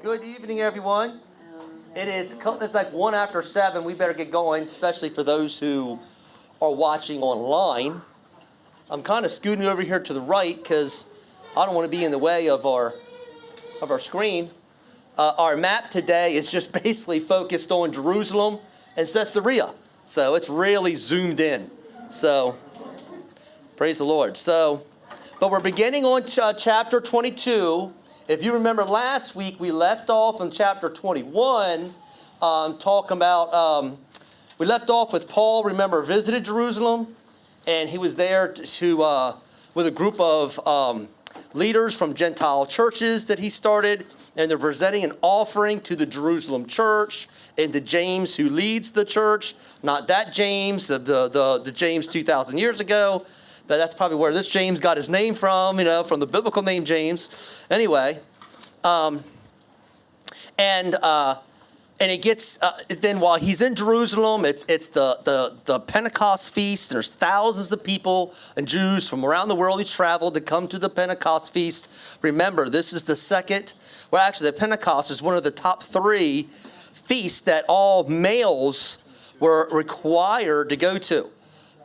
Good evening, everyone. It's like 1 after 7. We better get going, especially for those who are watching online. I'm kind of scooting over here to the right because I don't want to be in the way of our screen. Our map today is just basically focused on Jerusalem and Caesarea, so it's really zoomed in. So praise the Lord. But we're beginning on chapter 22. If you remember last week, we left off in chapter 21, talking about, we left off with Paul, remember, visited Jerusalem, and he was there with a group of leaders from Gentile churches that he started, and they're presenting an offering to the Jerusalem church, and to James, who leads the church, not that James, the James 2,000 years ago, but that's probably where this James got his name from, from the biblical name James. Anyway, and it gets then while he's in Jerusalem, it's the Pentecost feast. There's thousands of people and Jews from around the world who traveled to come to the Pentecost feast. Remember, this is the second. Well, actually, the Pentecost is one of the top 3 feasts that all males were required to go to.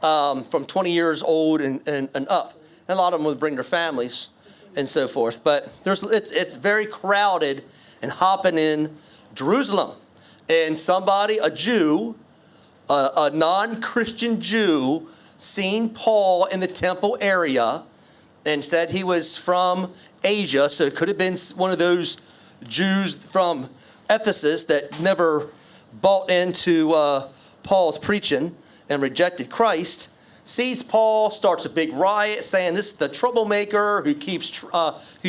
From 20 years old and up. And a lot of them would bring their families and so forth. But it's very crowded and hopping in Jerusalem. And a Jew, a non-Christian Jew, seen Paul in the temple area and said he was from Asia. So it could have been one of those Jews from Ephesus that never bought into Paul's preaching and rejected Christ, sees Paul, starts a big riot, saying this is the troublemaker who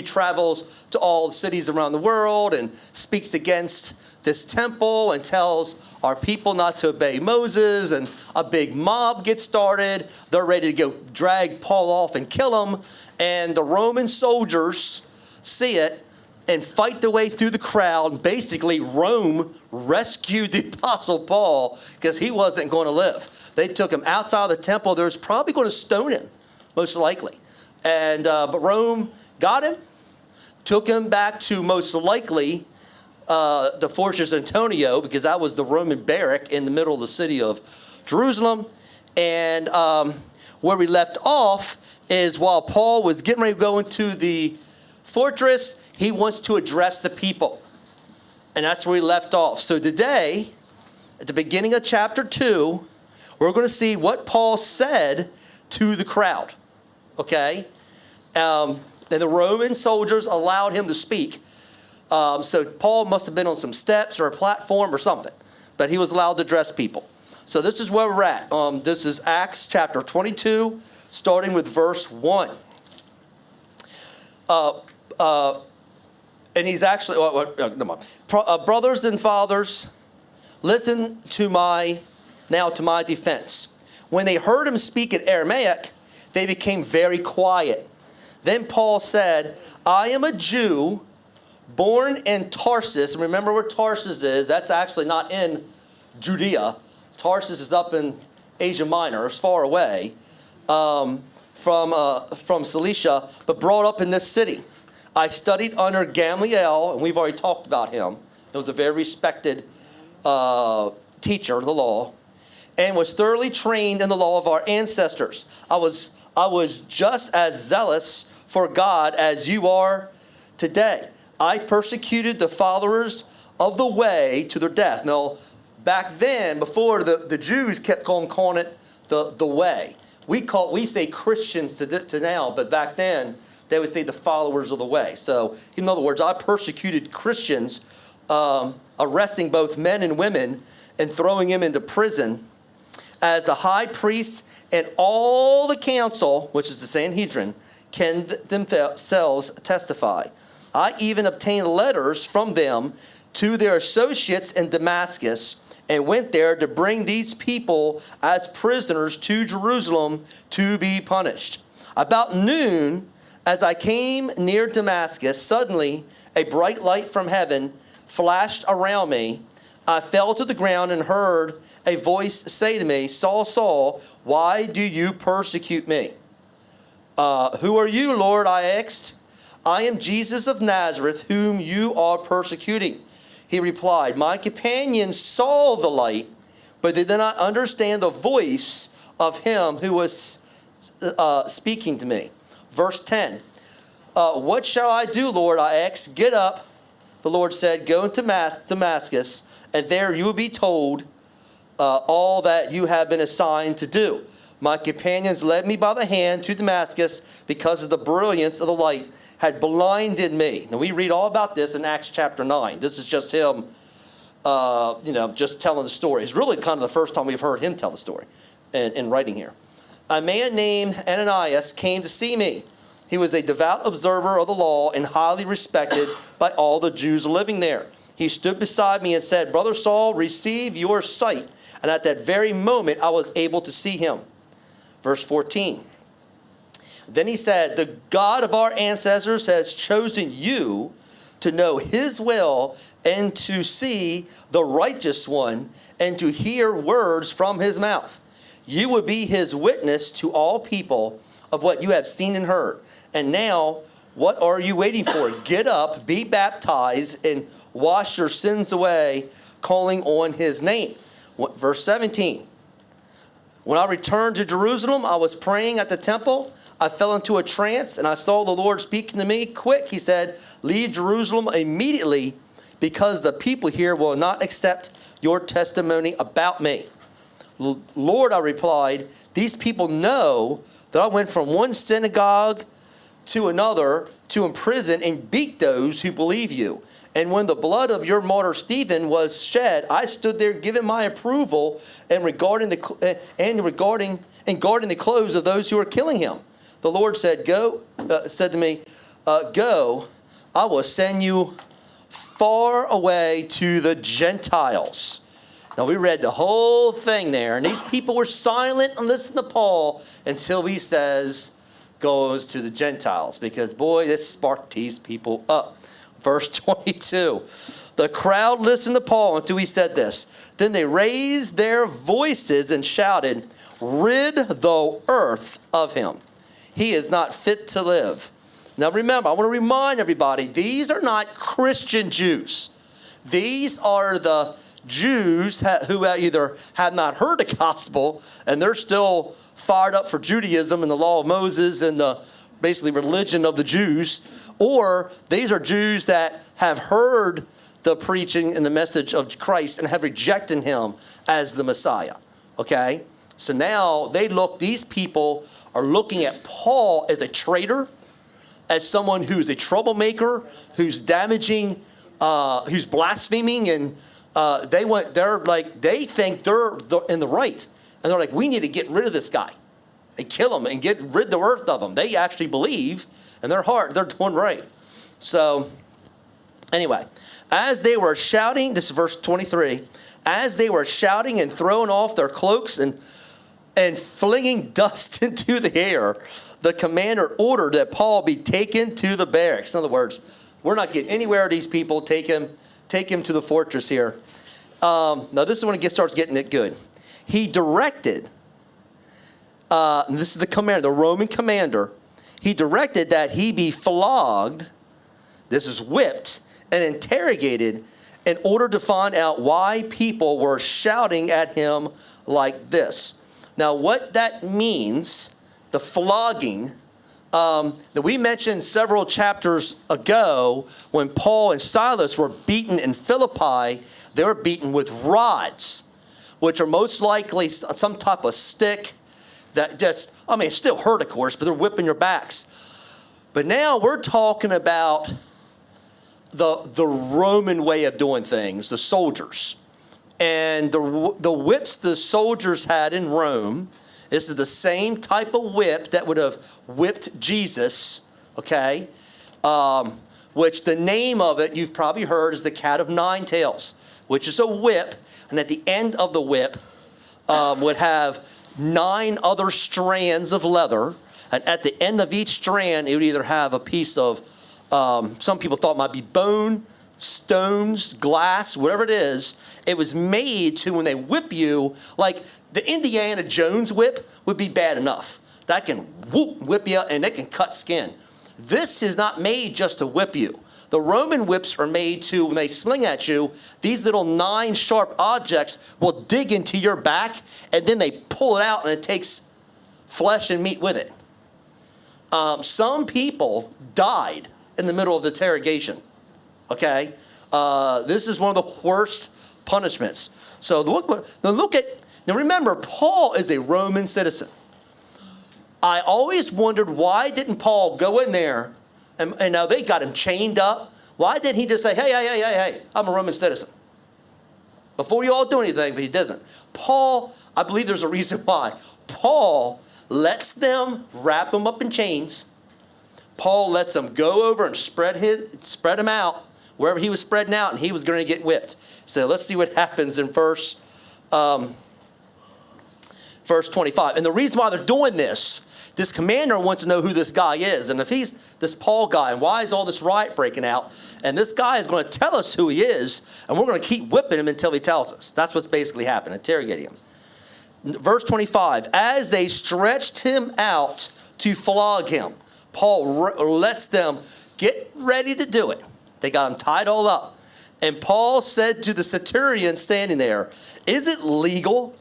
travels to all the cities around the world and speaks against this temple and tells our people not to obey Moses. And a big mob gets started. They're ready to go drag Paul off and kill him. And the Roman soldiers see it and fight their way through the crowd. Basically, Rome rescued the Apostle Paul because he wasn't going to live. They took him outside of the temple. They was probably going to stone him, most likely. And but Rome got him, took him back to most likely the Fortress Antonio, because that was the Roman barrack in the middle of the city of Jerusalem. And where we left off is while Paul was getting ready to go into the fortress, he wants to address the people. And that's where we left off. So today, at the beginning of chapter 2, we're going to see what Paul said to the crowd. Okay? And the Roman soldiers allowed him to speak. So Paul must have been on some steps or a platform or something. But he was allowed to address people. So this is where we're at. This is Acts chapter 22, starting with verse 1. And he's actually, brothers and fathers, listen to my defense. When they heard him speak in Aramaic, they became very quiet. Then Paul said, I am a Jew born in Tarsus. Remember where Tarsus is. That's actually not in Judea. Tarsus is up in Asia Minor. It's far away from Cilicia, but brought up in this city. I studied under Gamaliel, and we've already talked about him. He was a very respected teacher of the law, and was thoroughly trained in the law of our ancestors. I was just as zealous for God as you are today. I persecuted the followers of the way to their death. Now, back then, before the Jews kept calling it the way. We say Christians to now, but back then, they would say the followers of the way. So, in other words, I persecuted Christians, arresting both men and women and throwing them into prison. As the high priest and all the council, which is the Sanhedrin, can themselves testify. I even obtained letters from them to their associates in Damascus and went there to bring these people as prisoners to Jerusalem to be punished. About noon, as I came near Damascus, suddenly a bright light from heaven flashed around me. I fell to the ground and heard a voice say to me, Saul, Saul, why do you persecute me? Who are you, Lord? I asked. I am Jesus of Nazareth, whom you are persecuting. He replied, my companions saw the light, but they did not understand the voice of him who was speaking to me. Verse 10, what shall I do, Lord? I asked. Get up, the Lord said, go into Damascus, and there you will be told all that you have been assigned to do. My companions led me by the hand to Damascus because of the brilliance of the light had blinded me. Now we read all about this in Acts chapter 9. This is just him, just telling the story. It's really kind of the first time we've heard him tell the story in writing here. A man named Ananias came to see me. He was a devout observer of the law and highly respected by all the Jews living there. He stood beside me and said, Brother Saul, receive your sight. And at that very moment, I was able to see him. Verse 14. Then he said, the God of our ancestors has chosen you to know his will and to see the righteous one and to hear words from his mouth. You will be his witness to all people of what you have seen and heard. And now, what are you waiting for? Get up, be baptized, and wash your sins away, calling on his name. Verse 17. When I returned to Jerusalem, I was praying at the temple. I fell into a trance, and I saw the Lord speaking to me. Quick, he said, leave Jerusalem immediately, because the people here will not accept your testimony about me. Lord, I replied, these people know that I went from one synagogue to another to imprison and beat those who believe you. And when the blood of your martyr Stephen was shed, I stood there giving my approval and guarding the clothes of those who were killing him. The Lord said, said to me, go, I will send you far away to the Gentiles. Now, we read the whole thing there, and these people were silent and listened to Paul until he says, goes to the Gentiles, because, boy, this sparked these people up. Verse 22, the crowd listened to Paul until he said this. Then they raised their voices and shouted, rid the earth of him. He is not fit to live. Now, remember, I want to remind everybody, these are not Christian Jews. These are the Jews who either have not heard the gospel and they're still fired up for Judaism and the law of Moses and the basically religion of the Jews, or these are Jews that have heard the preaching and the message of Christ and have rejected him as the Messiah. Okay? So now these people are looking at Paul as a traitor, as someone who's a troublemaker, who's damaging, who's blaspheming, and they think they're in the right, and they're like, we need to get rid of this guy and kill him and get rid of the earth of him. They actually believe in their heart they're doing right. So anyway, as they were shouting, this is verse 23, as they were shouting and throwing off their cloaks and flinging dust into the air, the commander ordered that Paul be taken to the barracks. In other words, we're not getting anywhere with these people. Take him to the fortress here. Now this is when it starts getting it good. He directed, and this is the commander, the Roman commander, he directed that he be flogged, this is whipped, and interrogated in order to find out why people were shouting at him like this. Now what that means, the flogging, that we mentioned several chapters ago, when Paul and Silas were beaten in Philippi, they were beaten with rods, which are most likely some type of stick that it still hurt, of course, but they're whipping your backs. But now we're talking about the Roman way of doing things, the soldiers. And the whips the soldiers had in Rome, this is the same type of whip that would have whipped Jesus, okay? Which the name of it, you've probably heard, is the cat of nine tails, which is a whip. And at the end of the whip would have 9 other strands of leather. And at the end of each strand, it would either have a piece of, some people thought it might be bone, stones, glass, whatever it is. It was made to, when they whip you, like the Indiana Jones whip would be bad enough. That can whip you and it can cut skin. This is not made just to whip you. The Roman whips are made to, when they sling at you, these little 9 sharp objects will dig into your back, and then they pull it out, and it takes flesh and meat with it. Some people died in the middle of the interrogation. Okay? This is one of the worst punishments. So now remember, Paul is a Roman citizen. I always wondered, why didn't Paul go in there, and now they got him chained up. Why didn't he just say, hey, I'm a Roman citizen? Before you all do anything, but he doesn't. Paul, I believe there's a reason why. Paul lets them wrap him up in chains. Paul lets them go over and spread him out wherever he was spreading out, and he was going to get whipped. So let's see what happens in verse 25. And the reason why they're doing this commander wants to know who this guy is. And if he's this Paul guy, and why is all this riot breaking out? And this guy is going to tell us who he is, and we're going to keep whipping him until he tells us. That's what's basically happened, interrogating him. Verse 25, as they stretched him out to flog him, Paul lets them get ready to do it. They got him tied all up. And Paul said to the centurion standing there, is it legal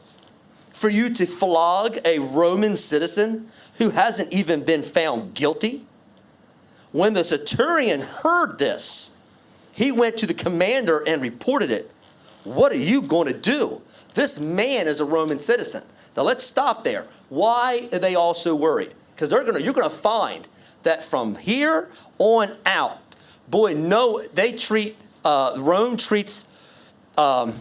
for you to flog a Roman citizen who hasn't even been found guilty? When the centurion heard this, he went to the commander and reported it. What are you going to do? This man is a Roman citizen. Now let's stop there. Why are they all so worried? Because you're going to find that from here on out, boy, no, Rome treats, I'm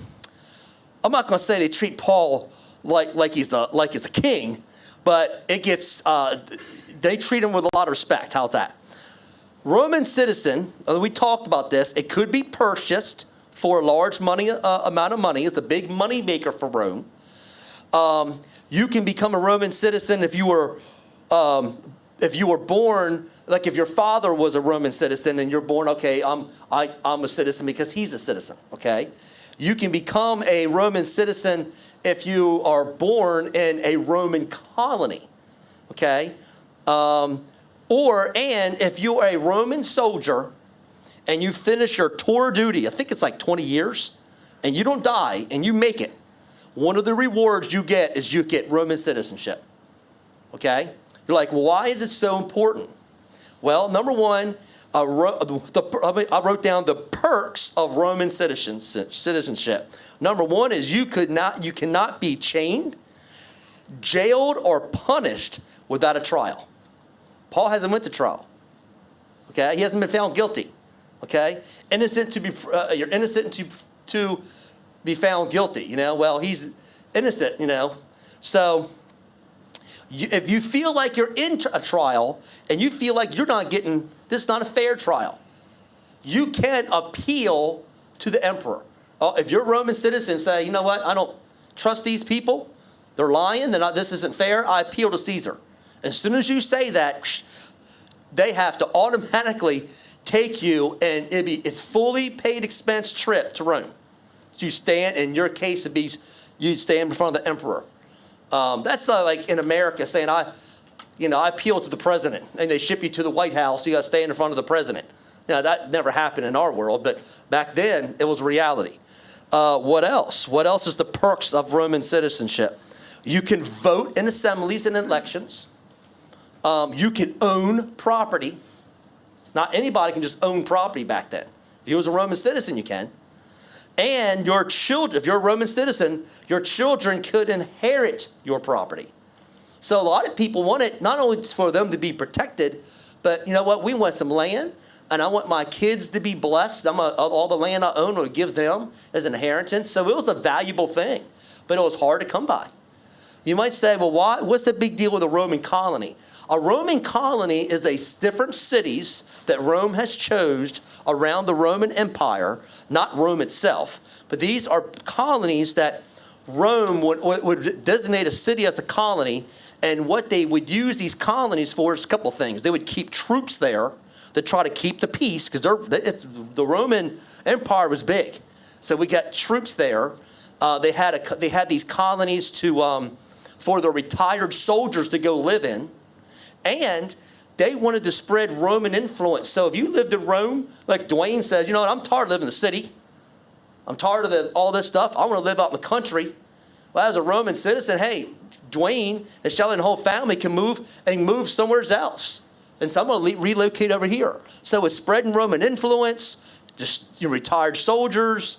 not going to say they treat Paul like he's a king, but it gets, they treat him with a lot of respect. How's that? Roman citizen, we talked about this, it could be purchased for a large amount of money. It's a big money maker for Rome. You can become a Roman citizen if you were born, like if your father was a Roman citizen and you're born, okay, I'm a citizen because he's a citizen, okay? You can become a Roman citizen if you are born in a Roman colony, okay? And if you are a Roman soldier and you finish your tour duty, I think it's like 20 years, and you don't die and you make it, one of the rewards you get is you get Roman citizenship, okay? You're like, well, why is it so important? Well, number one, I wrote down the perks of Roman citizenship. Number one is you cannot be chained, jailed, or punished without a trial. Paul hasn't went to trial. Okay, he hasn't been found guilty. Okay, you're innocent to be found guilty. You know, well, he's innocent. You know, so. If you feel like you're in a trial and you feel like you're not getting, this is not a fair trial, you can appeal to the emperor. If you're a Roman citizen, say, you know what, I don't trust these people. They're lying. This isn't fair. I appeal to Caesar. As soon as you say that, they have to automatically take you, and it's fully paid expense trip to Rome. So you stand, in your case, you stand in front of the emperor. That's like in America saying, I appeal to the president, and they ship you to the White House. You got to stand in front of the president. Now, that never happened in our world, but back then it was reality. What else? What else is the perks of Roman citizenship? You can vote in assemblies and elections. You can own property. Not anybody can just own property back then. If you was a Roman citizen, you can. And your children, if you're a Roman citizen, your children could inherit your property. So a lot of people want it not only for them to be protected, but you know what? We want some land, and I want my kids to be blessed. All the land I own, I would give them as an inheritance. So it was a valuable thing, but it was hard to come by. You might say, well, what's the big deal with a Roman colony? A Roman colony is different cities that Rome has chose around the Roman Empire, not Rome itself. But these are colonies that Rome would designate a city as a colony, and what they would use these colonies for is a couple of things. They would keep troops there to try to keep the peace, because the Roman Empire was big. So we got troops there. They had these colonies for the retired soldiers to go live in. And they wanted to spread Roman influence. So if you lived in Rome, like Dwayne says, you know what, I'm tired of living in the city. I'm tired of all this stuff. I want to live out in the country. Well, as a Roman citizen, hey, Dwayne and Shelley and the whole family can move somewhere else. And someone will relocate over here. So it's spreading Roman influence, just retired soldiers,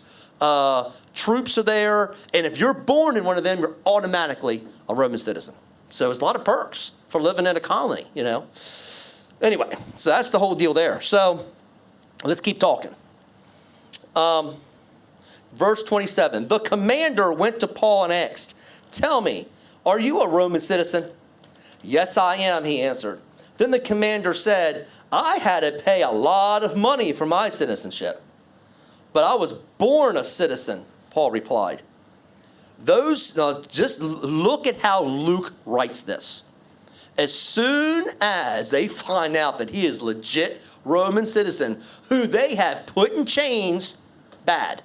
troops are there. And if you're born in one of them, you're automatically a Roman citizen. So it's a lot of perks for living in a colony, you know. Anyway, so that's the whole deal there. So let's keep talking. Verse 27, the commander went to Paul and asked, tell me, are you a Roman citizen? Yes, I am, he answered. Then the commander said, I had to pay a lot of money for my citizenship. But I was born a citizen, Paul replied. Just look at how Luke writes this. As soon as they find out that he is legit Roman citizen, who they have put in chains, bad.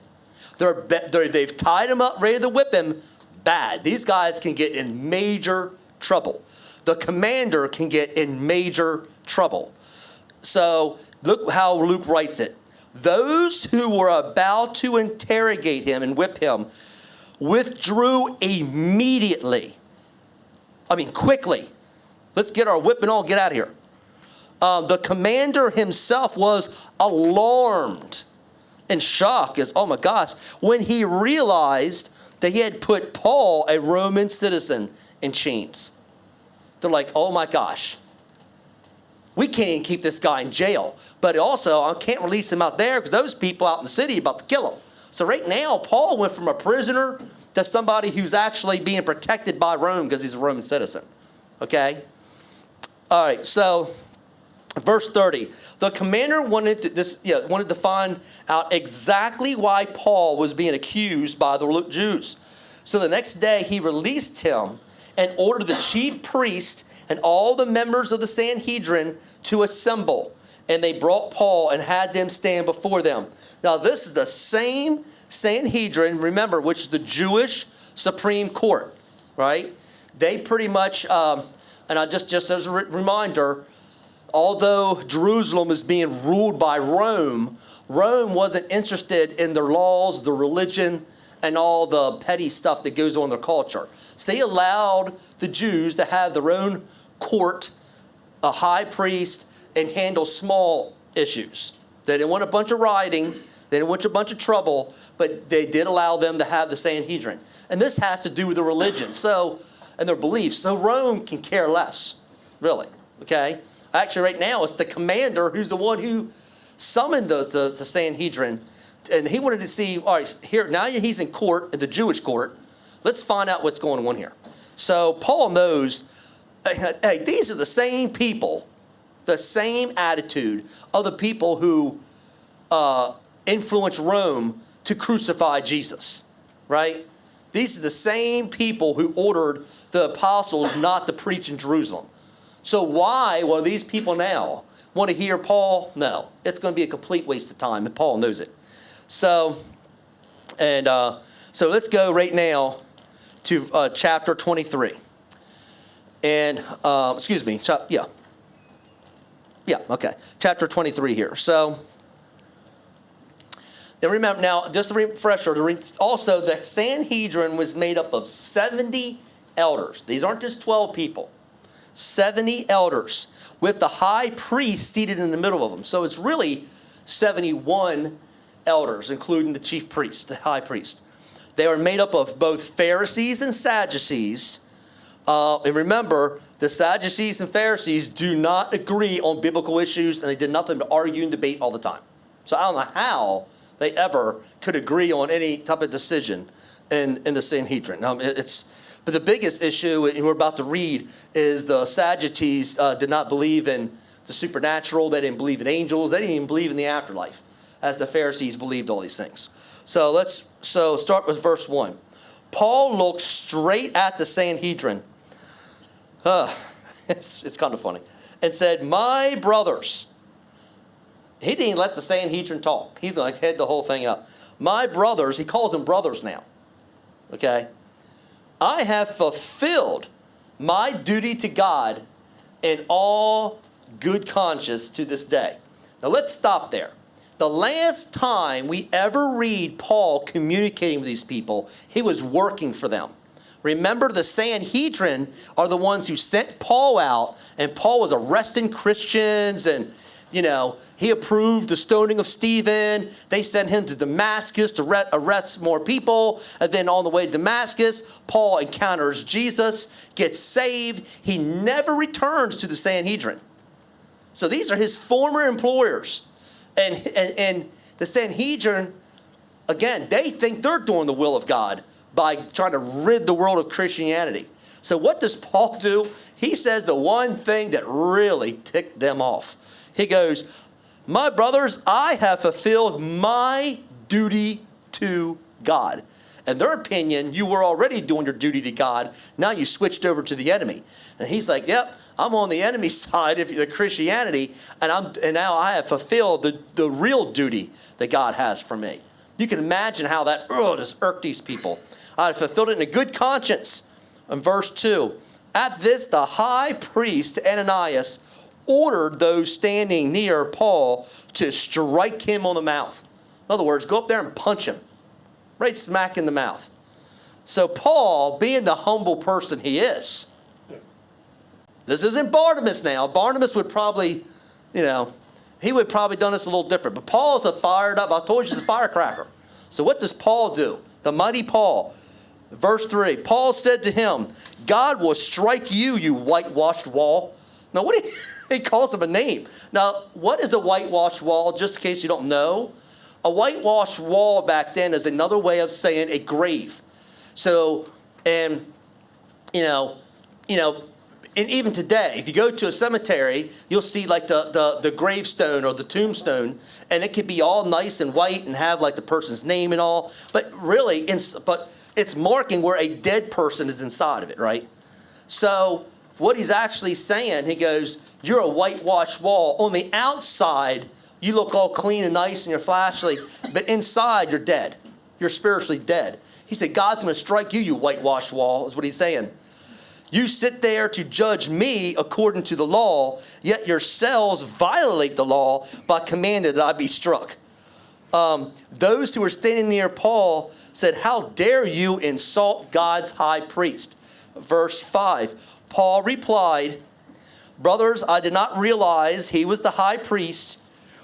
They've tied him up, ready to whip him, bad. These guys can get in major trouble. The commander can get in major trouble. So look how Luke writes it. Those who were about to interrogate him and whip him withdrew immediately. Quickly. Let's get our whip and all, get out of here. The commander himself was alarmed and shocked as, oh my gosh, when he realized that he had put Paul, a Roman citizen, in chains. They're like, oh my gosh, we can't even keep this guy in jail. But also, I can't release him out there because those people out in the city are about to kill him. So right now, Paul went from a prisoner to somebody who's actually being protected by Rome because he's a Roman citizen. Okay? All right, so verse 30. The commander wanted to find out exactly why Paul was being accused by the Jews. So the next day, he released him and ordered the chief priest and all the members of the Sanhedrin to assemble. And they brought Paul and had them stand before them. Now, this is the same Sanhedrin, remember, which is the Jewish Supreme Court, right? They pretty much, and just as a reminder, although Jerusalem is being ruled by Rome, Rome wasn't interested in their laws, their religion, and all the petty stuff that goes on in their culture. So they allowed the Jews to have their own court, a high priest, and handle small issues. They didn't want a bunch of rioting. They didn't want a bunch of trouble, but they did allow them to have the Sanhedrin. And this has to do with their religion, and their beliefs. So Rome can care less, really, okay? Actually, right now, it's the commander who's the one who summoned the Sanhedrin. And he wanted to see, all right, here, now he's in court, in the Jewish court. Let's find out what's going on here. So Paul knows, hey, these are the same people, the same attitude of the people who influenced Rome to crucify Jesus, right? These are the same people who ordered the apostles not to preach in Jerusalem. So why will these people now want to hear Paul? No, it's going to be a complete waste of time, and Paul knows it. So let's go right now to chapter 23. And, chapter 23 here. So, and remember now, just a refresher, also the Sanhedrin was made up of 70 elders. These aren't just 12 people. 70 elders with the high priest seated in the middle of them. So it's really 71 elders, including the chief priest, the high priest. They are made up of both Pharisees and Sadducees. And remember, the Sadducees and Pharisees do not agree on biblical issues, and they did nothing but argue and debate all the time. So I don't know how they ever could agree on any type of decision in the Sanhedrin. But the biggest issue, and we're about to read, is the Sadducees did not believe in the supernatural. They didn't believe in angels. They didn't even believe in the afterlife, as the Pharisees believed all these things. So let's start with verse 1. Paul looked straight at the Sanhedrin. It's kind of funny. And said, my brothers. He didn't let the Sanhedrin talk. He's like, head the whole thing up. My brothers, he calls them brothers now. Okay? I have fulfilled my duty to God in all good conscience to this day. Now let's stop there. The last time we ever read Paul communicating with these people, he was working for them. Remember, the Sanhedrin are the ones who sent Paul out, and Paul was arresting Christians, and he approved the stoning of Stephen. They sent him to Damascus to arrest more people. And then on the way to Damascus, Paul encounters Jesus, gets saved. He never returns to the Sanhedrin. So these are his former employers. And the Sanhedrin, again, they think they're doing the will of God by trying to rid the world of Christianity. So what does Paul do? He says the one thing that really ticked them off. He goes, my brothers, I have fulfilled my duty to God. In their opinion, you were already doing your duty to God. Now you switched over to the enemy. And he's like, yep, I'm on the enemy side of the Christianity, and now I have fulfilled the real duty that God has for me. You can imagine how that just irked these people. I have fulfilled it in a good conscience. In verse 2, at this the high priest Ananias ordered those standing near Paul to strike him on the mouth. In other words, go up there and punch him. Right smack in the mouth. So Paul, being the humble person he is, this isn't Barnabas now. Barnabas would probably, he would probably done this a little different. But Paul's a fired up, I told you he's a firecracker. So what does Paul do? The mighty Paul. Verse 3, Paul said to him, God will strike you, you whitewashed wall. Now he calls him a name. Now, what is a whitewashed wall, just in case you don't know? A whitewashed wall back then is another way of saying a grave. So, and even today, if you go to a cemetery, you'll see like the gravestone or the tombstone, and it could be all nice and white and have like the person's name and all. But really, it's marking where a dead person is inside of it, right? So what he's actually saying, he goes, you're a whitewashed wall. On the outside, you look all clean and nice and you're flashy, but inside you're dead. You're spiritually dead. He said, God's going to strike you, you whitewashed wall, is what he's saying. You sit there to judge me according to the law, yet yourselves violate the law by commanding that I be struck. Those who were standing near Paul said, how dare you insult God's high priest? Verse 5, Paul replied, brothers, I did not realize he was the high priest,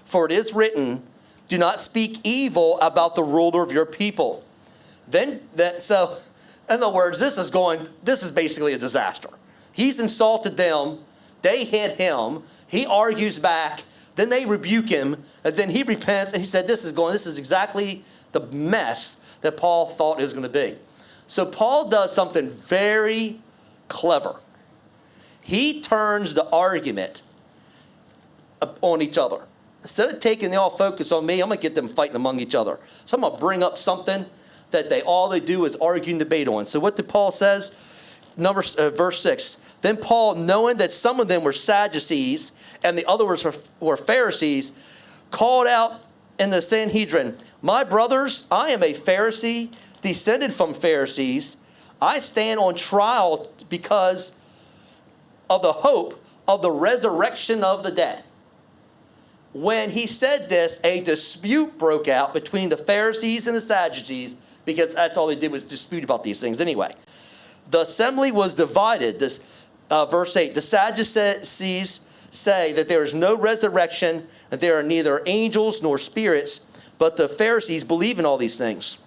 for it is written, do not speak evil about the ruler of your people. So, in other words, this is basically a disaster. He's insulted them. They hit him. He argues back. Then they rebuke him. And then he repents. And he said, this is exactly the mess that Paul thought it was going to be. So Paul does something very clever. He turns the argument on each other. Instead of taking the all focus on me, I'm going to get them fighting among each other. So I'm going to bring up something that all they do is argue and debate on. So what did Paul says? Verse 6. Then Paul, knowing that some of them were Sadducees and the others were Pharisees, called out in the Sanhedrin, my brothers, I am a Pharisee, descended from Pharisees. I stand on trial because of the hope of the resurrection of the dead. When he said this, a dispute broke out between the Pharisees and the Sadducees, because that's all they did was dispute about these things anyway. The assembly was divided. Verse 8, the Sadducees say that there is no resurrection, that there are neither angels nor spirits, but the Pharisees believe in all these things.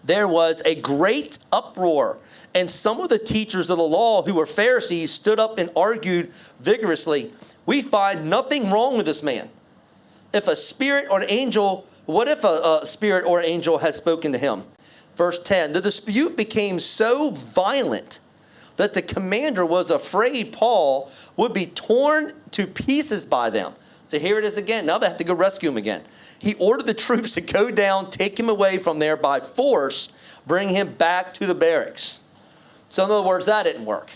There was a great uproar, and some of the teachers of the law who were Pharisees stood up and argued vigorously, we find nothing wrong with this man. If a spirit or an angel, what if a spirit or an angel had spoken to him? Verse 10, the dispute became so violent that the commander was afraid Paul would be torn to pieces by them. So here it is again. Now they have to go rescue him again. He ordered the troops to go down, take him away from there by force, bring him back to the barracks. So in other words, that didn't work.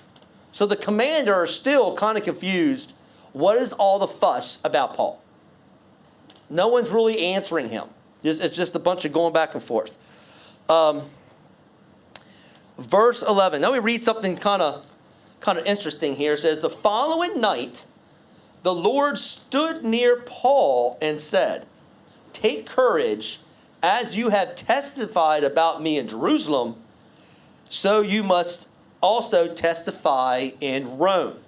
So the commander is still kind of confused. What is all the fuss about Paul? No one's really answering him. It's just a bunch of going back and forth. Verse 11. Now we read something kind of interesting here. It says, the following night, the Lord stood near Paul and said, "Take courage, as you have testified about me in Jerusalem, so you must also testify in Rome."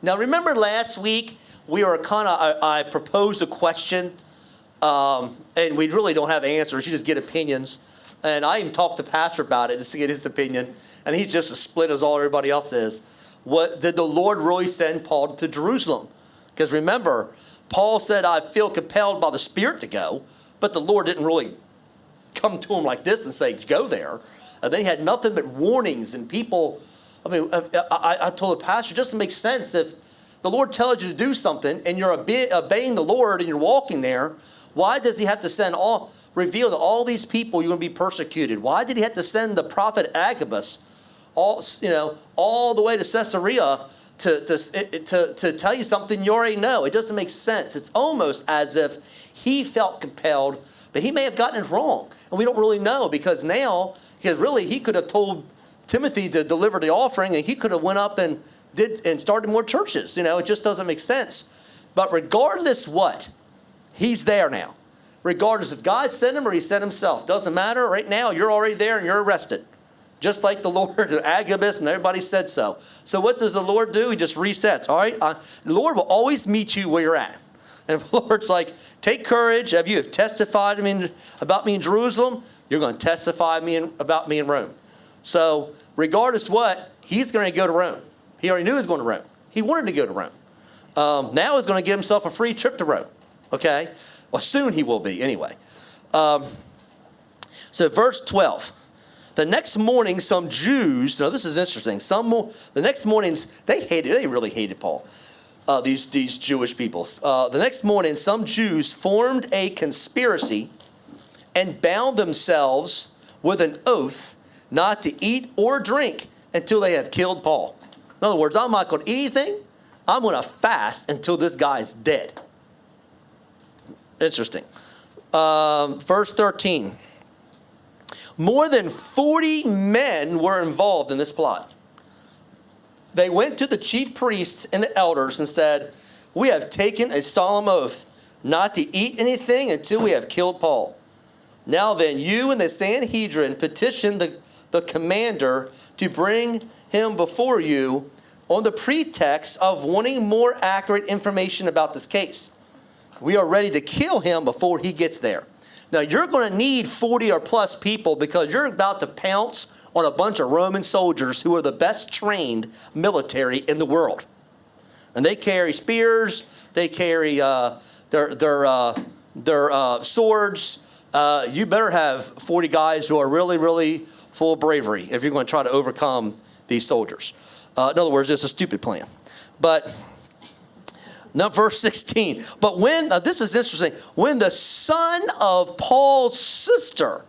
Now, remember last week I proposed a question, and we really don't have answers. You just get opinions. And I even talked to Pastor about it just to get his opinion, and he's just as split as all everybody else is. What did the Lord really send Paul to Jerusalem? Because remember, Paul said, "I feel compelled by the Spirit to go," but the Lord didn't really come to him like this and say, "Go there." They had nothing but warnings and people. I told the pastor, it doesn't make sense if the Lord tells you to do something and you're obeying the Lord and you're walking there. Why does he have to reveal to all these people you're going to be persecuted? Why did he have to send the prophet Agabus all the way to Caesarea to tell you something you already know? It doesn't make sense. It's almost as if he felt compelled, but he may have gotten it wrong. And we don't really know because really he could have told Timothy to deliver the offering and he could have went up and started more churches. It just doesn't make sense. But regardless what, he's there now. Regardless if God sent him or he sent himself. Doesn't matter. Right now, you're already there and you're arrested. Just like the Lord and Agabus and everybody said so. So what does the Lord do? He just resets. All right. The Lord will always meet you where you're at. And the Lord's like, take courage. If you have testified about me in Jerusalem, you're going to testify about me in Rome. So regardless what, he's going to go to Rome. He already knew he was going to Rome. He wanted to go to Rome. Now he's going to give himself a free trip to Rome. Okay? Well, soon he will be anyway. So verse 12. The next morning, some Jews, now this is interesting. The next mornings, they really hated Paul, these Jewish people. The next morning, some Jews formed a conspiracy and bound themselves with an oath not to eat or drink until they have killed Paul. In other words, I'm not going to eat anything. I'm going to fast until this guy's dead. Interesting. Verse 13. More than 40 men were involved in this plot. They went to the chief priests and the elders and said, "We have taken a solemn oath not to eat anything until we have killed Paul. Now then, you and the Sanhedrin petitioned the commander to bring him before you on the pretext of wanting more accurate information about this case. We are ready to kill him before he gets there." Now, you're going to need 40 or plus people because you're about to pounce on a bunch of Roman soldiers who are the best trained military in the world. And they carry spears. They carry their swords. You better have 40 guys who are really, really full of bravery if you're going to try to overcome these soldiers. In other words, it's a stupid plan. But now, verse 16. But this is interesting, when the son of Paul's sister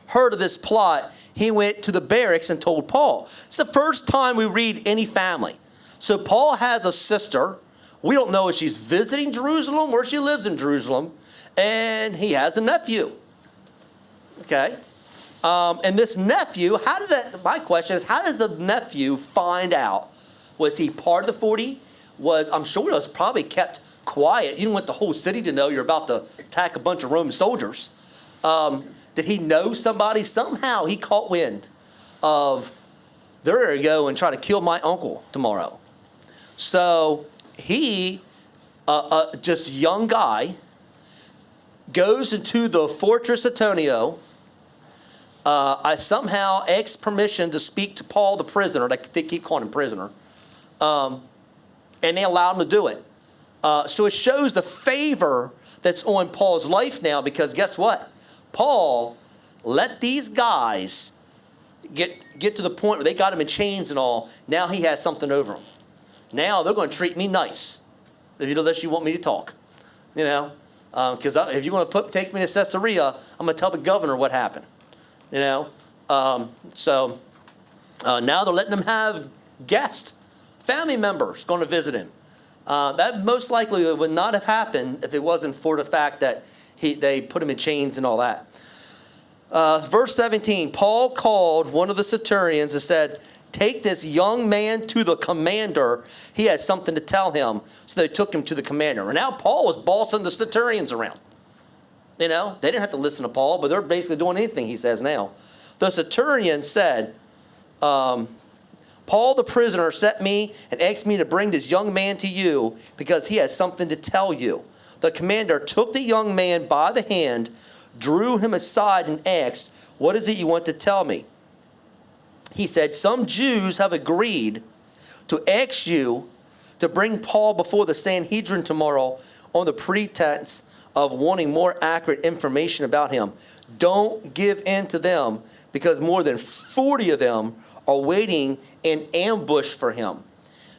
heard of this plot, he went to the barracks and told Paul. It's the first time we read any family. So Paul has a sister. We don't know if she's visiting Jerusalem or she lives in Jerusalem. And he has a nephew. Okay. And this nephew, my question is, how does the nephew find out? Was he part of the 40? I'm sure it was probably kept quiet. You didn't want the whole city to know you're about to attack a bunch of Roman soldiers. Did he know somebody? Somehow he caught wind of, they're going to go and try to kill my uncle tomorrow. So he, just young guy, goes into the fortress of Antonio. I somehow asks permission to speak to Paul the prisoner. They keep calling him prisoner. And they allowed him to do it. So it shows the favor that's on Paul's life now, because guess what? Paul let these guys get to the point where they got him in chains and all. Now he has something over them. Now they're going to treat me nice, unless you want me to talk. Because if you want to take me to Caesarea, I'm going to tell the governor what happened. So now they're letting him have guests. Family members going to visit him. That most likely would not have happened if it wasn't for the fact that they put him in chains and all that. Verse 17, Paul called one of the centurions and said, take this young man to the commander. He has something to tell him. So they took him to the commander. And now Paul was bossing the centurions around. You know, they didn't have to listen to Paul, but they're basically doing anything he says now. The centurion said, Paul the prisoner sent me and asked me to bring this young man to you because he has something to tell you. The commander took the young man by the hand, drew him aside and asked, what is it you want to tell me? He said, some Jews have agreed to ask you to bring Paul before the Sanhedrin tomorrow on the pretense of wanting more accurate information about him. Don't give in to them because more than 40 of them are waiting in ambush for him.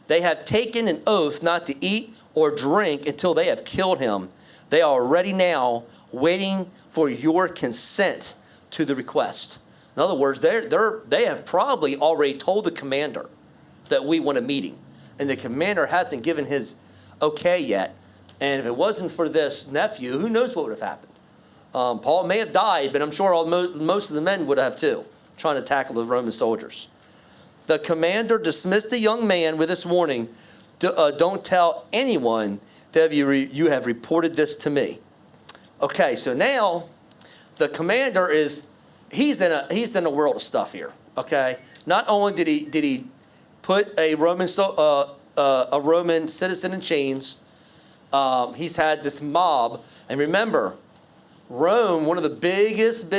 They have taken an oath not to eat or drink until they have killed him. They are already now waiting for your consent to the request. In other words, they have probably already told the commander that we want a meeting. And the commander hasn't given his okay yet. And if it wasn't for this nephew, who knows what would have happened? Paul may have died, but I'm sure most of the men would have too, trying to tackle the Roman soldiers. The commander dismissed the young man with this warning, don't tell anyone that you have reported this to me. Okay, so now the commander he's in a world of stuff here. Okay, not only did he put a Roman citizen in chains, he's had this mob, and remember, Rome, one of the biggest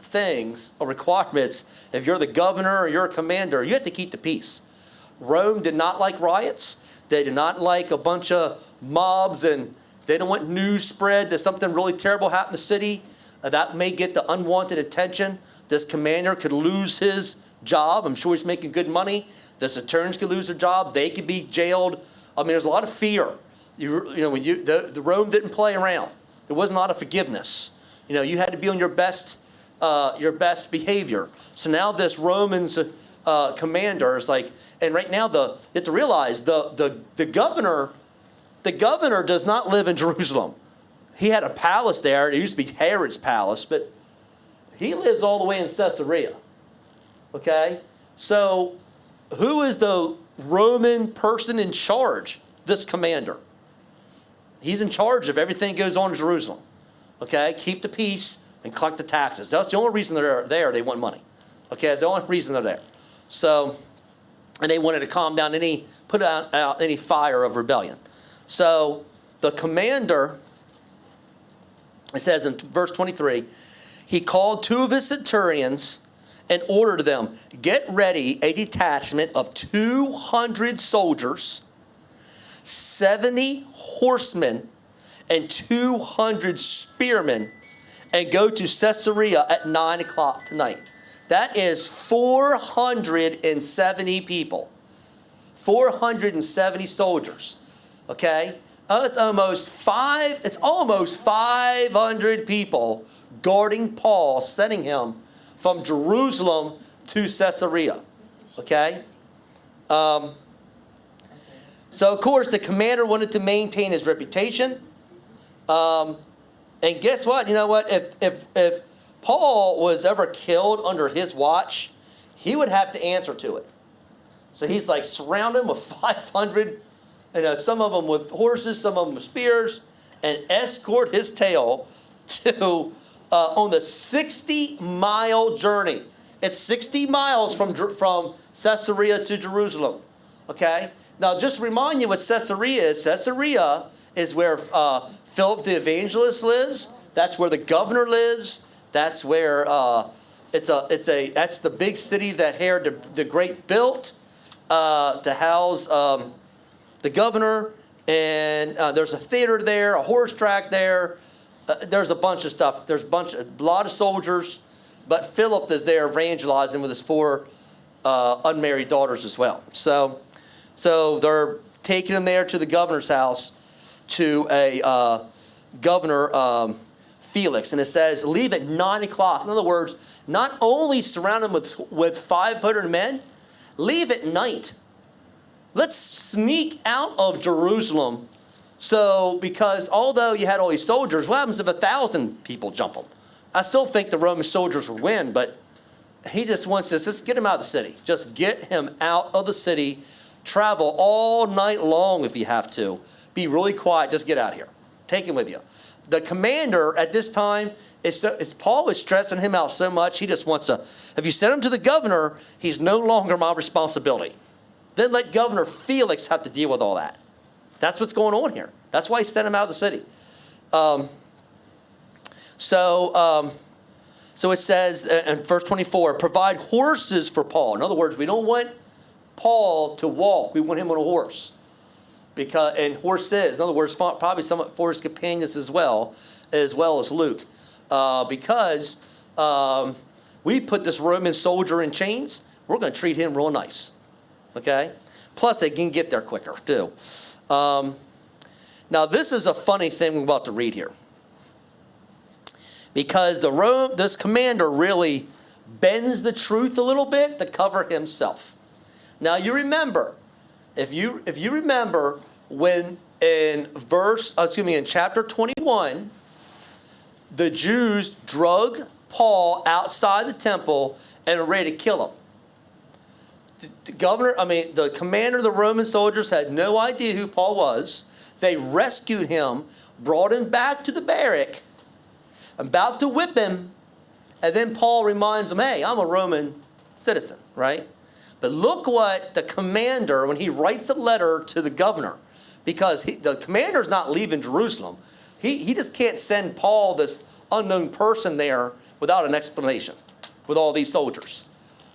things or requirements, if you're the governor or you're a commander, you have to keep the peace. Rome did not like riots. They did not like a bunch of mobs, and they don't want news spread that something really terrible happened in the city. That may get the unwanted attention. This commander could lose his job. I'm sure he's making good money. The attorneys could lose their job. They could be jailed. I mean, there's a lot of fear. When the Rome didn't play around. There wasn't a lot of forgiveness. You had to be on your best behavior. So now this Roman's commander is like, and right now you have to realize the governor does not live in Jerusalem. He had a palace there. It used to be Herod's palace, but he lives all the way in Caesarea. Okay? So who is the Roman person in charge? This commander. He's in charge of everything that goes on in Jerusalem. Okay? Keep the peace and collect the taxes. That's the only reason they're there. They want money. Okay? That's the only reason they're there. So, and they wanted to calm down put out any fire of rebellion. So the commander, it says in verse 23, he called two of his centurions and ordered them, get ready a detachment of 200 soldiers, 70 horsemen, and 200 spearmen, and go to Caesarea at 9 o'clock tonight. That is 470 people. 470 soldiers. Okay? It's almost 500 people guarding Paul, sending him from Jerusalem to Caesarea. Okay? So, of course, the commander wanted to maintain his reputation. And guess what? You know what? If Paul was ever killed under his watch, he would have to answer to it. So he's like surrounded with 500, some of them with horses, some of them with spears, and escort his tail to on the 60-mile journey. It's 60 miles from Caesarea to Jerusalem. Okay? Now, just to remind you what Caesarea is. Caesarea is where Philip the Evangelist lives. That's where the governor lives. That's where that's the big city that Herod the Great built to house the governor. And there's a theater there, a horse track there. There's a bunch of stuff. There's a lot of soldiers. But Philip is there evangelizing with his 4 unmarried daughters as well. So they're taking him there to the governor's house, to a governor Felix. And it says, leave at 9 o'clock. In other words, not only surround him with 500 men, leave at night. Let's sneak out of Jerusalem. So, because although you had all these soldiers, what happens if 1,000 people jump them? I still think the Roman soldiers would win, but he just wants us, just get him out of the city. Just get him out of the city. Travel all night long if you have to. Be really quiet. Just get out of here. Take him with you. The commander at this time, Paul is stressing him out so much, he just wants to, if you send him to the governor, he's no longer my responsibility. Then let Governor Felix have to deal with all that. That's what's going on here. That's why he sent him out of the city. So it says in verse 24, provide horses for Paul. In other words, we don't want Paul to walk. We want him on a horse. And horses, in other words, probably some for his companions as well as Luke. Because we put this Roman soldier in chains, we're going to treat him real nice. Okay? Plus, they can get there quicker, too. Now, this is a funny thing we're about to read here. Because this commander really bends the truth a little bit to cover himself. Now, you remember, if you remember when in chapter 21, the Jews drug Paul outside the temple and were ready to kill him. The commander of the Roman soldiers had no idea who Paul was. They rescued him, brought him back to the barrack, about to whip him, and then Paul reminds him, hey, I'm a Roman citizen, right? But look what the commander, when he writes a letter to the governor, because the commander's not leaving Jerusalem. He just can't send Paul, this unknown person, there without an explanation with all these soldiers.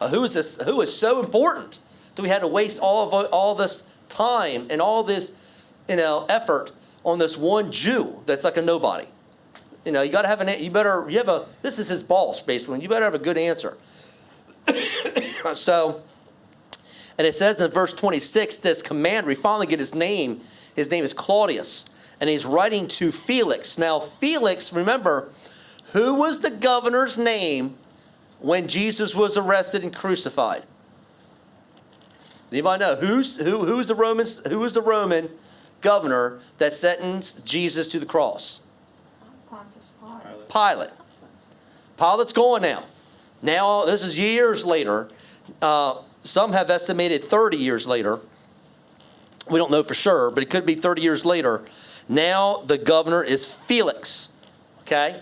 Who is this? Who is so important that we had to waste all this time and all this, effort on this one Jew that's like a nobody? You got to have this is his boss, basically. You better have a good answer. And it says in verse 26, this commander, we finally get his name. His name is Claudius. And he's writing to Felix. Now, Felix, remember, who was the governor's name when Jesus was arrested and crucified? Anybody know? Who was the Roman governor that sentenced Jesus to the cross? Pilate. Pilate's going now. Now, this is years later. Some have estimated 30 years later. We don't know for sure, but it could be 30 years later. Now the governor is Felix. Okay?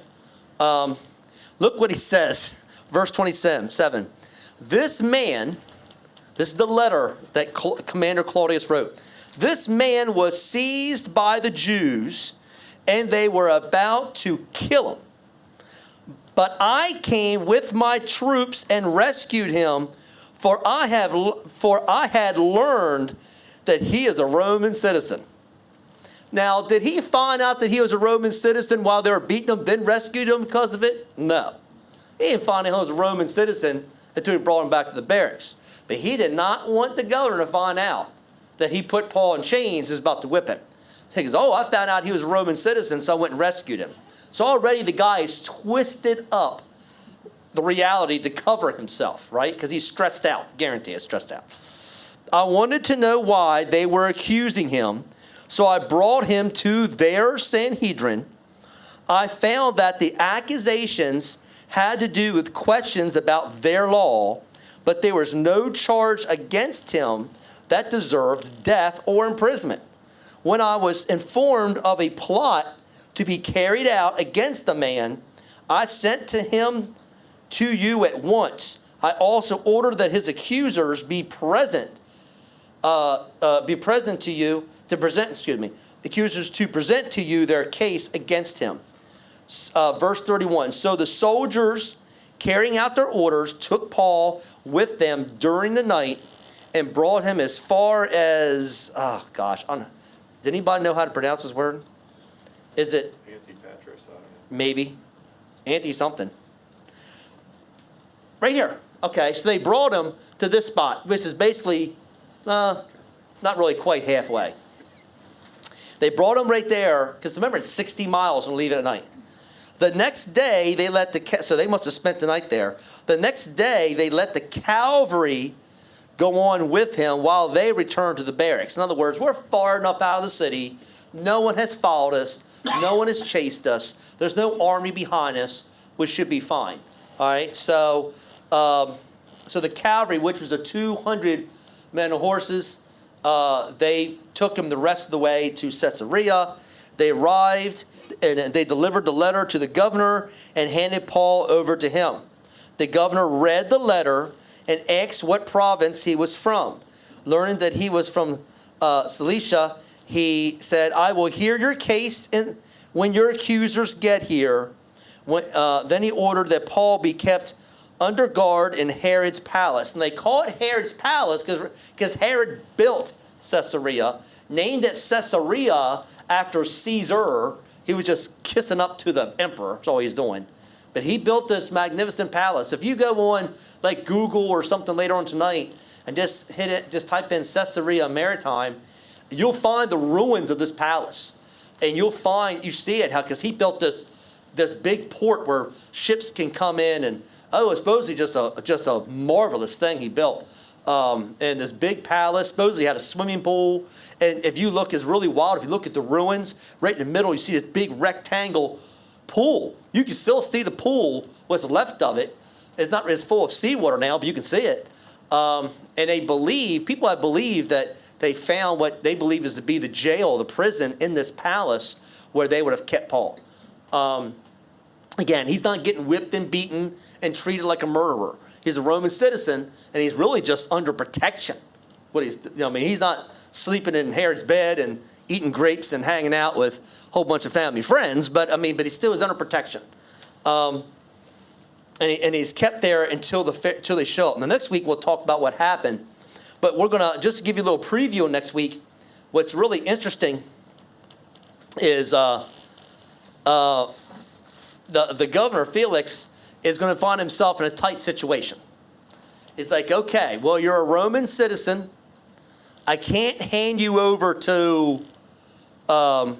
Look what he says. Verse 27. This man, this is the letter that Commander Claudius wrote. This man was seized by the Jews, and they were about to kill him. But I came with my troops and rescued him, for I had learned that he is a Roman citizen. Now, did he find out that he was a Roman citizen while they were beating him, then rescued him because of it? No. He didn't find out he was a Roman citizen until he brought him back to the barracks. But he did not want the governor to find out that he put Paul in chains and was about to whip him. He goes, I found out he was a Roman citizen, so I went and rescued him. So already the guy is twisted up the reality to cover himself, right? Because he's stressed out. Guarantee it's stressed out. I wanted to know why they were accusing him, so I brought him to their Sanhedrin. I found that the accusations had to do with questions about their law, but there was no charge against him that deserved death or imprisonment. When I was informed of a plot to be carried out against the man, I sent to him to you at once. I also ordered that his accusers be present to you to present. Accusers to present to you their case against him. Verse 31. So the soldiers, carrying out their orders, took Paul with them during the night and brought him as far as did anybody know how to pronounce this word? Is it Antipatris? I don't know. Maybe anti something. Right here. Okay, so they brought him to this spot, which is basically not really quite halfway. They brought him right there, because remember, it's 60 miles and leave it at night. The next day, so they must have spent the night there. The next day, they let the cavalry go on with him while they returned to the barracks. In other words, we're far enough out of the city. No one has followed us. No one has chased us. There's no army behind us, which should be fine. All right, so So the cavalry, which was a 200 men and horses, they took him the rest of the way to Caesarea. They arrived and they delivered the letter to the governor and handed Paul over to him. The governor read the letter and asked what province he was from. Learning that he was from Cilicia, he said, I will hear your case when your accusers get here. Then he ordered that Paul be kept under guard in Herod's palace. And they call it Herod's palace because Herod built Caesarea, named it Caesarea after Caesar. He was just kissing up to the emperor. That's all he's doing. But he built this magnificent palace. If you go on like Google or something later on tonight and just hit it, just type in Caesarea Maritime, you'll find the ruins of this palace. And you see it, because he built this big port where ships can come in, and it's supposedly just a marvelous thing he built. And this big palace, supposedly had a swimming pool. And if you look, it's really wild. If you look at the ruins, right in the middle, you see this big rectangle pool. You can still see the pool, what's left of it. It's full of seawater now, but you can see it. And people have believed that they found what they believe is to be the jail, the prison in this palace where they would have kept Paul. Again, he's not getting whipped and beaten and treated like a murderer. He's a Roman citizen, and he's really just under protection. He's not sleeping in Herod's bed and eating grapes and hanging out with a whole bunch of family friends, but he still is under protection. And he's kept there until they show up. Now, next week we'll talk about what happened, but we're going to just give you a little preview next week. What's really interesting is the governor, Felix, is going to find himself in a tight situation. He's like, okay, well, you're a Roman citizen. I can't hand you over to, I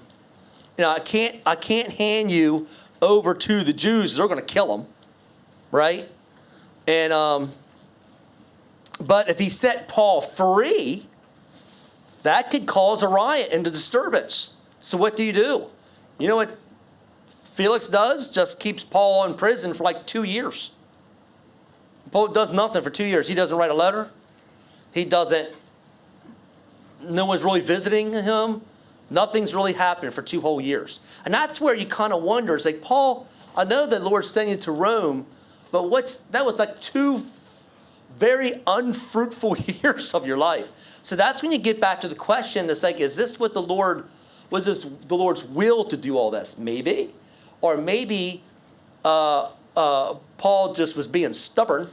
can't hand you over to the Jews. They're going to kill him, right? And but if he set Paul free, that could cause a riot and a disturbance. So what do? You know what Felix does? Just keeps Paul in prison for like 2 years. Paul does nothing for 2 years. He doesn't write a letter. No one's really visiting him. Nothing's really happened for 2 whole years. And that's where you kind of wonder. It's like, Paul, I know the Lord sent you to Rome, but that was like 2 very unfruitful years of your life. So that's when you get back to the question. It's like, was this the Lord's will to do all this? Maybe. Or maybe Paul just was being stubborn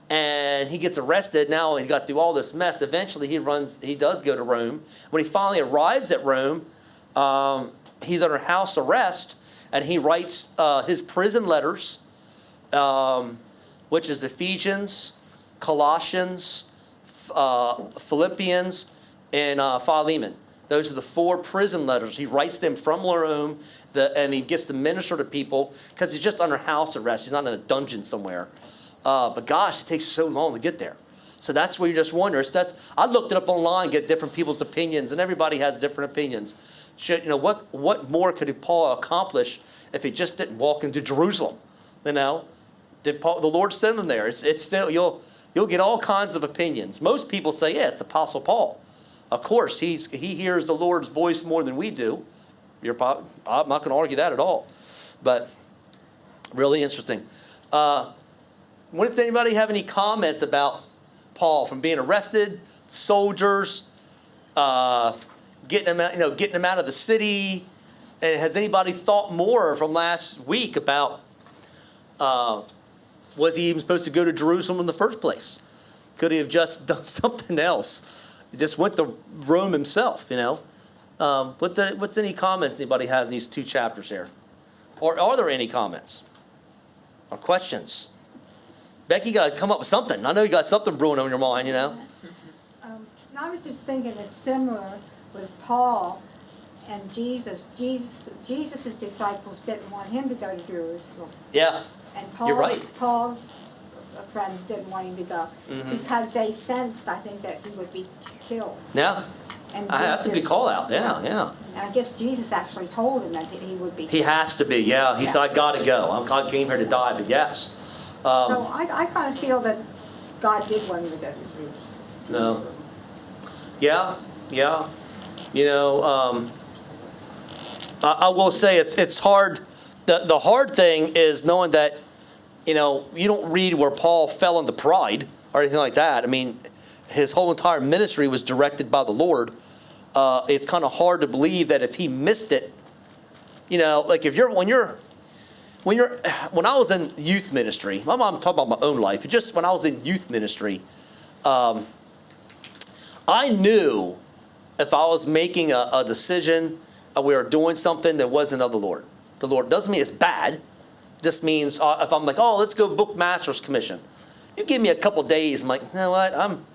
and he gets arrested. Now he's got to do all this mess. Eventually he does go to Rome. When he finally arrives at Rome, he's under house arrest, and he writes his prison letters, which is Ephesians, Colossians, Philippians, and Philemon. Those are the 4 prison letters. He writes them from Rome, and he gets to minister to people because he's just under house arrest. He's not in a dungeon somewhere. But gosh, it takes so long to get there. So that's where you just wonder. I looked it up online, get different people's opinions, and everybody has different opinions. What more could Paul accomplish if he just didn't walk into Jerusalem? Did the Lord send him there? It's still you'll get all kinds of opinions. Most people say, yeah, it's Apostle Paul. Of course, he hears the Lord's voice more than we do. I'm not going to argue that at all. But really interesting. Does anybody have any comments about Paul, from being arrested, soldiers, getting him out of the city? And has anybody thought more from last week about was he even supposed to go to Jerusalem in the first place? Could he have just done something else? He just went to Rome himself, What's any comments anybody has in these 2 chapters here? Or are there any comments or questions? Becky, you got to come up with something. I know you got something brewing on your mind, I was just thinking it's similar with Paul and Jesus. Jesus' disciples didn't want him to go to Jerusalem. Yeah, and you're right. Paul's friends didn't want him to go because they sensed, I think, that he would be killed. Yeah, and that's a good call out. Yeah. And I guess Jesus actually told him that he would be killed. He has to be, yeah. He said, I got to go. I came here to die, but yes. So I kind of feel that God did want him to go to Jerusalem. No. Yeah. You know, I will say it's hard. The hard thing is knowing that, you know, you don't read where Paul fell into pride or anything like that. I mean, his whole entire ministry was directed by the Lord. It's kind of hard to believe that if he missed it, you know, like when I was in youth ministry, I'm talking about my own life. Just when I was in youth ministry, I knew if I was making a decision, we were doing something that wasn't of the Lord. The Lord doesn't mean it's bad. It just means if I'm like, oh, let's go book master's commission. You give me a couple days, I'm like, you know what, I'm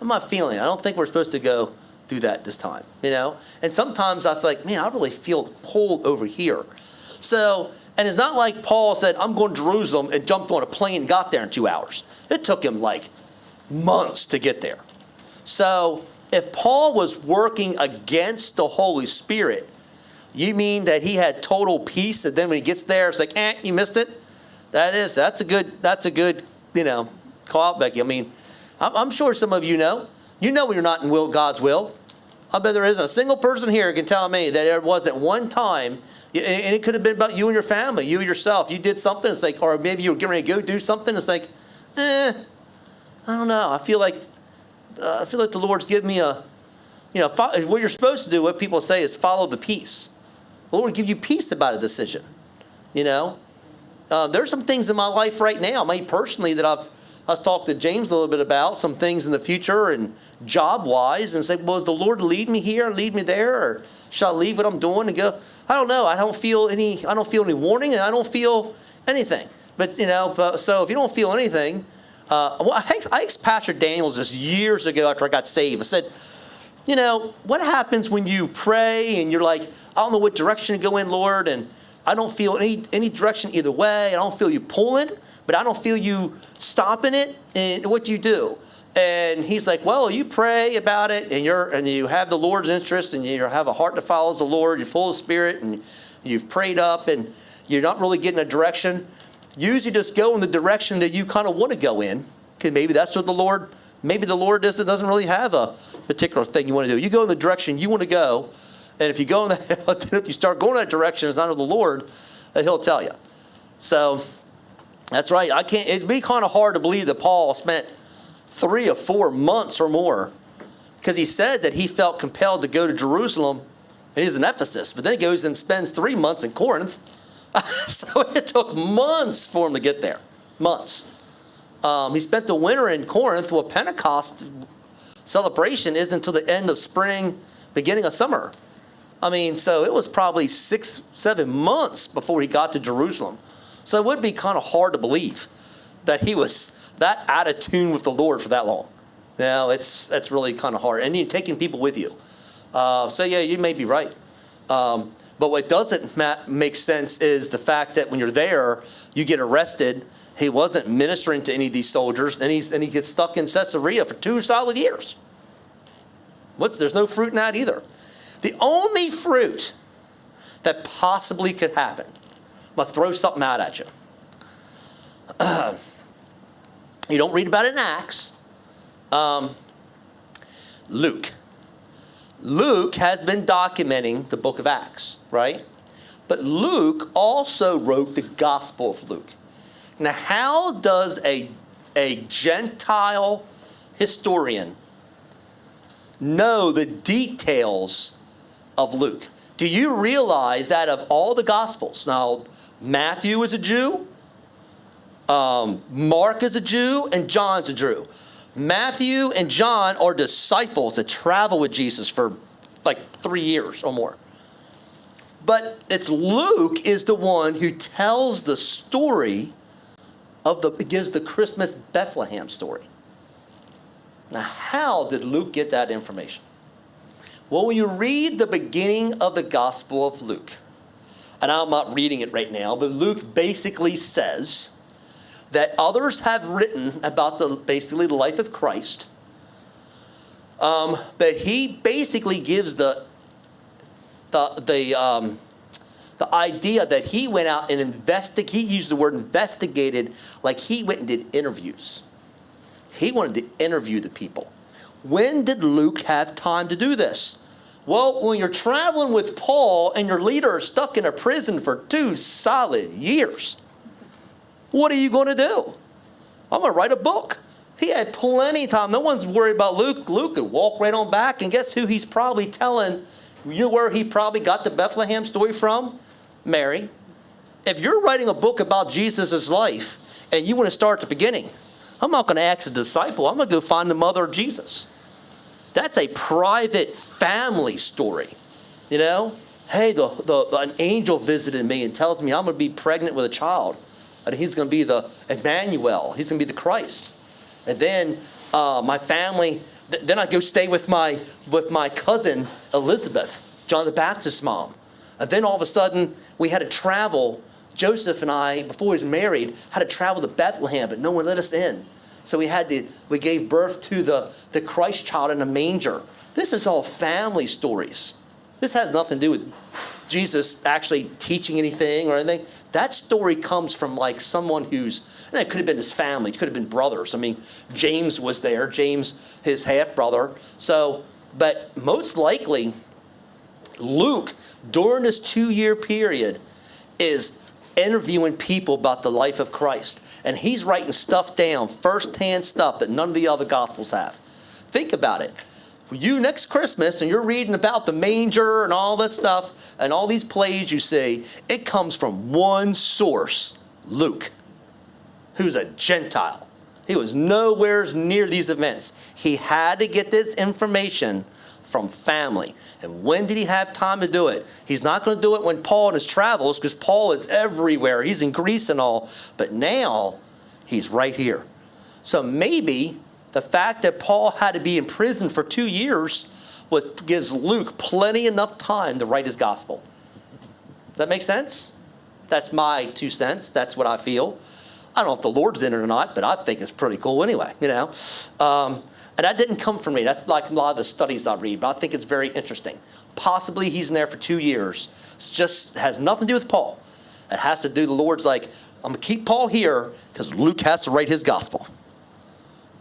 not feeling it. I don't think we're supposed to go do that this time, you know? And sometimes I feel like, man, I really feel pulled over here. So, and it's not like Paul said, I'm going to Jerusalem and jumped on a plane and got there in 2 hours. It took him like months to get there. So if Paul was working against the Holy Spirit, you mean that he had total peace, and then when he gets there, it's like, you missed it? That's a good, you know, call out, Becky. I mean, I'm sure some of you know. You know when you're not in God's will. I bet there isn't a single person here who can tell me that there wasn't one time, and it could have been about you and your family, you yourself. You did something, it's like, or maybe you were getting ready to go do something, it's like, I don't know. I feel like the Lord's given me a, you know, what you're supposed to do, what people say is follow the peace. The Lord will give you peace about a decision, you know. There's some things in my life right now, me personally, that I was talking to James a little bit about, some things in the future and job-wise, and say, well, does the Lord lead me here and lead me there, or shall I leave what I'm doing and go? I don't know. I don't feel any warning, and I don't feel anything. But, you know, so if you don't feel anything, I asked Pastor Daniels this years ago after I got saved. I said, you know, what happens when you pray and you're like, I don't know what direction to go in, Lord, and I don't feel any direction either way. I don't feel you pulling, but I don't feel you stopping it. And what do you do? And he's like, well, you pray about it, and you have the Lord's interest, and you have a heart that follows the Lord. You're full of Spirit, and you've prayed up, and you're not really getting a direction. Usually, just go in the direction that you kind of want to go in. Okay, maybe that's what the Lord. Maybe the Lord doesn't really have a particular thing you want to do. You go in the direction you want to go. And if you go in that, if you start going that direction, it's not of the Lord, He'll tell you. So that's right. It'd be kind of hard to believe that Paul spent 3 or 4 months or more, because he said that he felt compelled to go to Jerusalem, and he's in Ephesus, but then he goes and spends 3 months in Corinth. So it took months for him to get there. Months. He spent the winter in Corinth. Well, Pentecost celebration isn't until the end of spring, beginning of summer. I mean, so it was probably 6-7 months before he got to Jerusalem. So it would be kind of hard to believe that he was that out of tune with the Lord for that long. You know, that's really kind of hard. And you're taking people with you. So yeah, you may be right. But what doesn't make sense is the fact that when you're there, you get arrested. He wasn't ministering to any of these soldiers, and he gets stuck in Caesarea for 2 solid years. There's no fruit in that either. The only fruit that possibly could happen, I'm going to throw something out at you. You don't read about it in Acts. Luke. Luke has been documenting the book of Acts, right? But Luke also wrote the Gospel of Luke. Now, how does a Gentile historian know the details of Luke? Do you realize that of all the Gospels, now Matthew is a Jew, Mark is a Jew, and John's a Jew. Matthew and John are disciples that travel with Jesus for like 3 years or more. But it's Luke is the one who tells the story gives the Christmas Bethlehem story. Now, how did Luke get that information? Well, when you read the beginning of the Gospel of Luke, and I'm not reading it right now, but Luke basically says that others have written about basically the life of Christ, but he basically gives the The idea that he went out and he used the word investigated, like he went and did interviews. He wanted to interview the people. When did Luke have time to do this? Well, when you're traveling with Paul and your leader is stuck in a prison for 2 solid years, what are you going to do? I'm going to write a book. He had plenty of time. No one's worried about Luke. Luke could walk right on back, and guess who he's probably telling? You know where he probably got the Bethlehem story from? Mary. If you're writing a book about Jesus' life and you want to start at the beginning, I'm not going to ask a disciple. I'm going to go find the mother of Jesus. That's a private family story. You know? Hey, an angel visited me and tells me I'm going to be pregnant with a child. And he's going to be the Emmanuel. He's going to be the Christ. And then my family, then I go stay with my cousin Elizabeth, John the Baptist's mom. And then all of a sudden, we had to travel. Joseph and I, before he was married, had to travel to Bethlehem, but no one let us in. So we gave birth to the Christ child in a manger. This is all family stories. This has nothing to do with Jesus actually teaching anything or anything. That story comes from like someone who's, and it could have been his family, it could have been brothers. I mean, James was there, James, his half-brother. So, but most likely, Luke, during this 2-year period, is interviewing people about the life of Christ. And he's writing stuff down, first-hand stuff that none of the other Gospels have. Think about it. You next Christmas, and you're reading about the manger and all that stuff, and all these plays you see, it comes from one source, Luke, who's a Gentile. He was nowhere near these events. He had to get this information from family. And when did he have time to do it? He's not going to do it when Paul in his travels, because Paul is everywhere. He's in Greece and all. But now, he's right here. So maybe the fact that Paul had to be in prison for 2 years gives Luke plenty enough time to write his gospel. Does that make sense? That's my 2 cents. That's what I feel. I don't know if the Lord's in it or not, but I think it's pretty cool anyway, you know. And that didn't come from me. That's like a lot of the studies I read, but I think it's very interesting. Possibly he's in there for 2 years. It just has nothing to do with Paul. It has to do, the Lord's like, I'm going to keep Paul here because Luke has to write his gospel.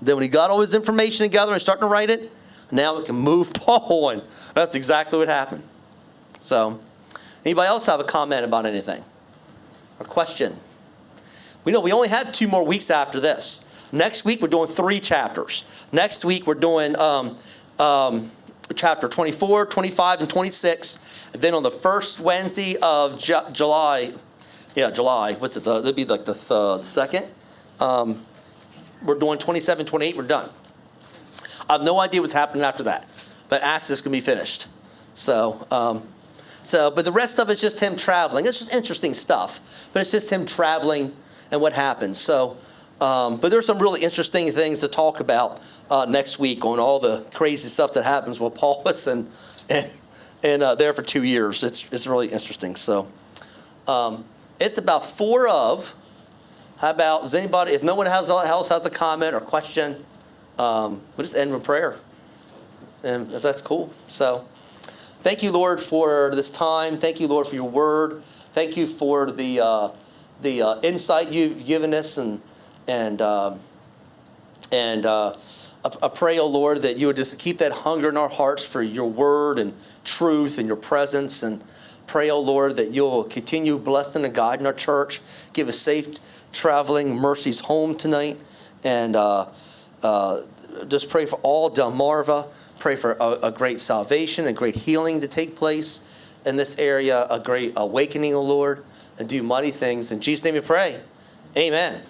Then when he got all his information together and starting to write it, now we can move Paul on. That's exactly what happened. So, anybody else have a comment about anything? Or question? We know we only have 2 more weeks after this. Next week, we're doing 3 chapters. Next week, we're doing chapter 24, 25, and 26. And then on the first Wednesday of July, what's it? That'd be like the 2nd. We're doing 27, 28, we're done. I have no idea what's happening after that. But Acts is going to be finished. So, but the rest of it's just him traveling. It's just interesting stuff. But it's just him traveling and what happens. So, but there's some really interesting things to talk about next week on all the crazy stuff that happens while Paul was and there for 2 years. It's really interesting. So, it's about 4 of. How about, does anybody, if no one else has a comment or question, we'll just end with prayer. And if that's cool. So, thank you, Lord, for this time. Thank you, Lord, for your word. Thank you for the insight you've given us. And I pray, oh Lord, that you would just keep that hunger in our hearts for your word and truth and your presence. And pray, oh Lord, that you'll continue blessing and guiding our church. Give us safe traveling mercies home tonight. And just pray for all Delmarva. Pray for a great salvation, a great healing to take place in this area, a great awakening, oh Lord, and do mighty things. In Jesus' name we pray. Amen.